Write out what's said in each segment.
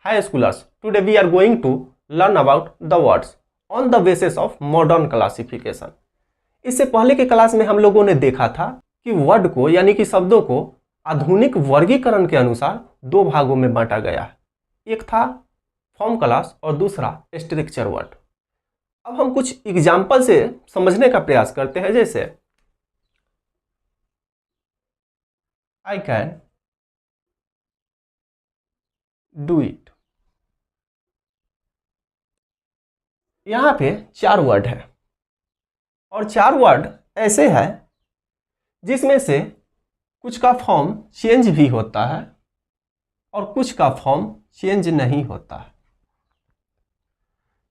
Hi schoolers, today we are going to learn about the words on the basis of modern classification. इससे पहले के class में हम लोगों ने देखा था कि वर्ड को यानी कि शब्दों को आधुनिक वर्गीकरण के अनुसार दो भागों में बांटा गया है। एक था फॉर्म क्लास और दूसरा स्ट्रक्चर वर्ड। अब हम कुछ एग्जाम्पल से समझने का प्रयास करते हैं, जैसे आई कैन डू इट। यहाँ पे चार वर्ड है और चार वर्ड ऐसे हैं जिसमें से कुछ का फॉर्म चेंज भी होता है और कुछ का फॉर्म चेंज नहीं होता है।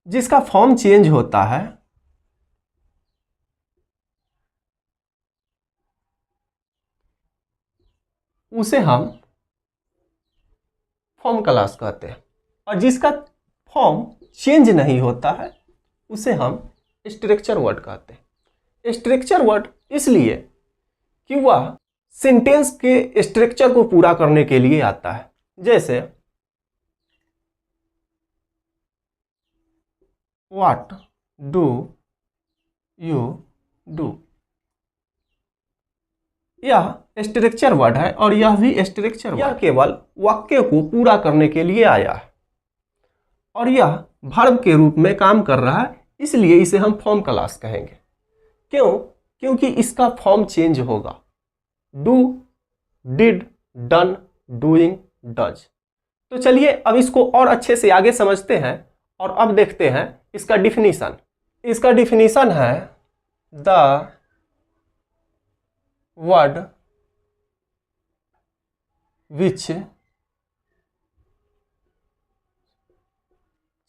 जिसका फॉर्म चेंज होता है उसे हम फॉर्म क्लास कहते हैं और जिसका फॉर्म चेंज नहीं होता है उसे हम स्ट्रक्चर वर्ड कहते हैं। स्ट्रक्चर वर्ड इसलिए कि वह सेंटेंस के स्ट्रक्चर को पूरा करने के लिए आता है, जैसे व्हाट डू यू डू। यह स्ट्रक्चर वर्ड है और यह भी स्ट्रक्चर वर्ड। यह केवल वाक्य को पूरा करने के लिए आया है और यह वर्ब के रूप में काम कर रहा है, इसलिए इसे हम फॉर्म क्लास कहेंगे। क्यों? क्योंकि इसका फॉर्म चेंज होगा। Do, did, done, doing, does. तो चलिए अब इसको और अच्छे से आगे समझते हैं और अब देखते हैं इसका डिफिनीशन। इसका डिफिनीशन है the word which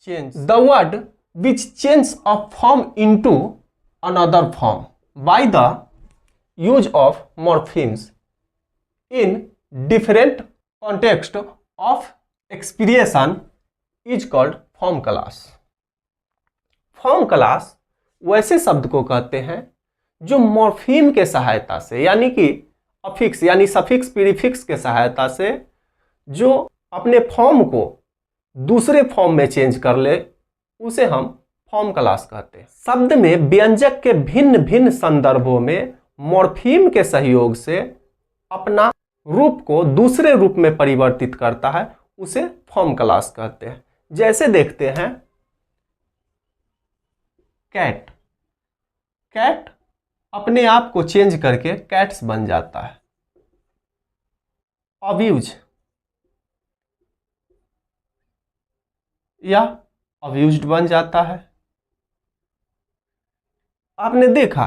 change the word which change a form into another form by the use of morphemes in different context of expression is called form class. Form class वैसे शब्द को कहते हैं जो morpheme के सहायता से यानी कि अफिक्स यानी सफिक्स प्रीफिक्स के सहायता से जो अपने फॉर्म को दूसरे फॉर्म में चेंज कर ले उसे हम फॉर्म क्लास कहते हैं। शब्द में व्यंजक के भिन्न भिन्न संदर्भों में मॉर्फीम के सहयोग से अपना रूप को दूसरे रूप में परिवर्तित करता है, उसे फॉर्म क्लास कहते हैं। जैसे देखते हैं कैट। कैट अपने आप को चेंज करके कैट्स बन जाता है। अब्यूज, या अब्यूज्ड बन जाता है। आपने देखा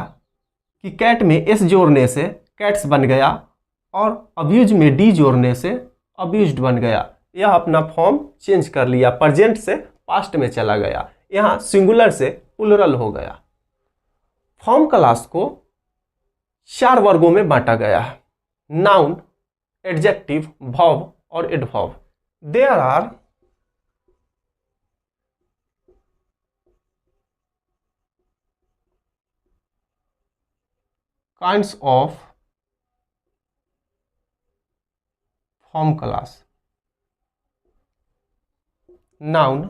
कि कैट में एस जोड़ने से कैट्स बन गया और अब्यूज में डी जोड़ने से अब्यूज्ड बन गया। यह अपना फॉर्म चेंज कर लिया, प्रेजेंट से पास्ट में चला गया, यहाँ सिंगुलर से प्लुरल हो गया। फॉर्म क्लास को चार वर्गों में बांटा गया है, नाउन, एडजेक्टिव, वर्ब और adverb. There are kinds of form class: noun,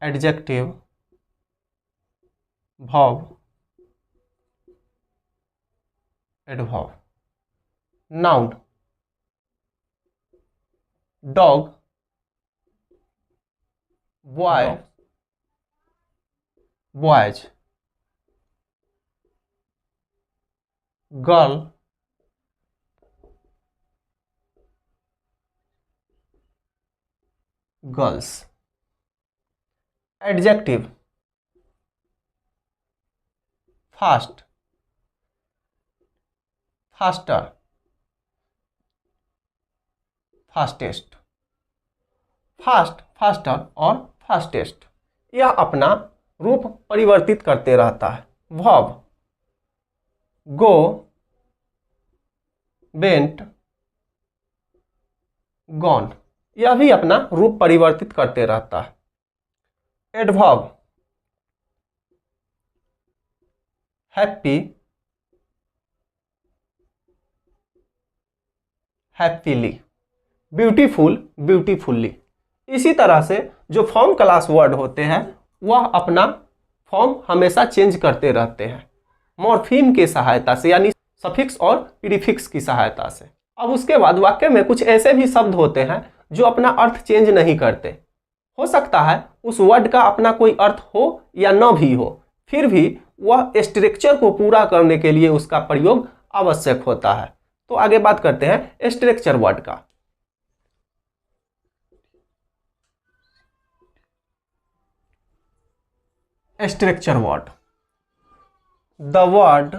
adjective, verb, adverb. Noun: dog, boy, boys, girl, girls. Adjective: fast, faster, fastest. Fast, faster और फास्टेस्ट। यह अपना रूप परिवर्तित करते रहता है। वर्ब: गो, वेंट, गॉन। यह भी अपना रूप परिवर्तित करते रहता है। Adverb: happy, happily, beautiful, beautifully. इसी तरह से जो फॉर्म क्लास वर्ड होते हैं वह अपना फॉर्म हमेशा चेंज करते रहते हैं मॉर्फीम की सहायता से, यानी सफिक्स और प्रीफिक्स की सहायता से। अब उसके बाद वाक्य में कुछ ऐसे भी शब्द होते हैं जो अपना अर्थ चेंज नहीं करते। हो सकता है उस वर्ड का अपना कोई अर्थ हो या न भी हो, फिर भी वह स्ट्रक्चर को पूरा करने के लिए उसका प्रयोग आवश्यक होता है। तो आगे बात करते हैं स्ट्रक्चर वर्ड का। Structure word, the word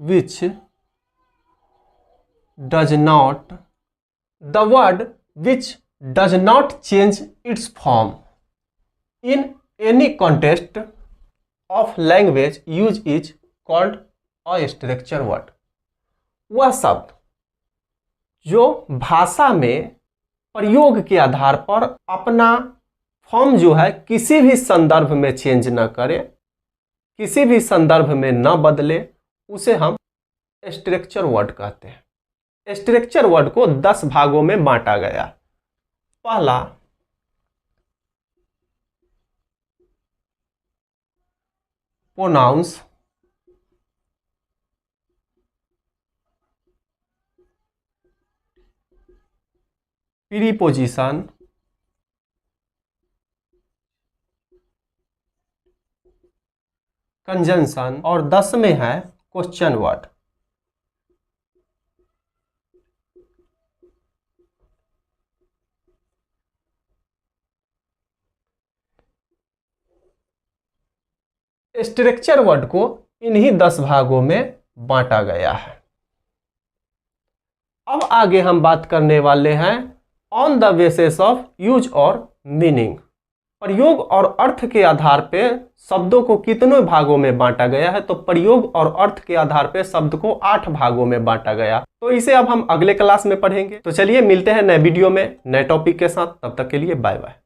which does not change its form in any context of language use is called a structure word। वह शब्द जो भाषा में प्रयोग के आधार पर अपना फॉर्म जो है किसी भी संदर्भ में चेंज न करे, किसी भी संदर्भ में न बदले, उसे हम स्ट्रक्चर वर्ड कहते हैं। स्ट्रक्चर वर्ड को 10 भागों में बांटा गया। पहला प्रोनाउंस, प्रीपोजिशन, कंजंक्शन और 10 में है क्वेश्चन वर्ड। स्ट्रक्चर वर्ड को इन्हीं 10 भागों में बांटा गया है। अब आगे हम बात करने वाले हैं on the basis of use और मीनिंग। प्रयोग और अर्थ के आधार पे शब्दों को कितने भागों में बांटा गया है, तो प्रयोग और अर्थ के आधार पे शब्द को 8 भागों में बांटा गया। तो इसे अब हम अगले क्लास में पढ़ेंगे। तो चलिए मिलते हैं नए वीडियो में नए टॉपिक के साथ, तब तक के लिए बाय बाय।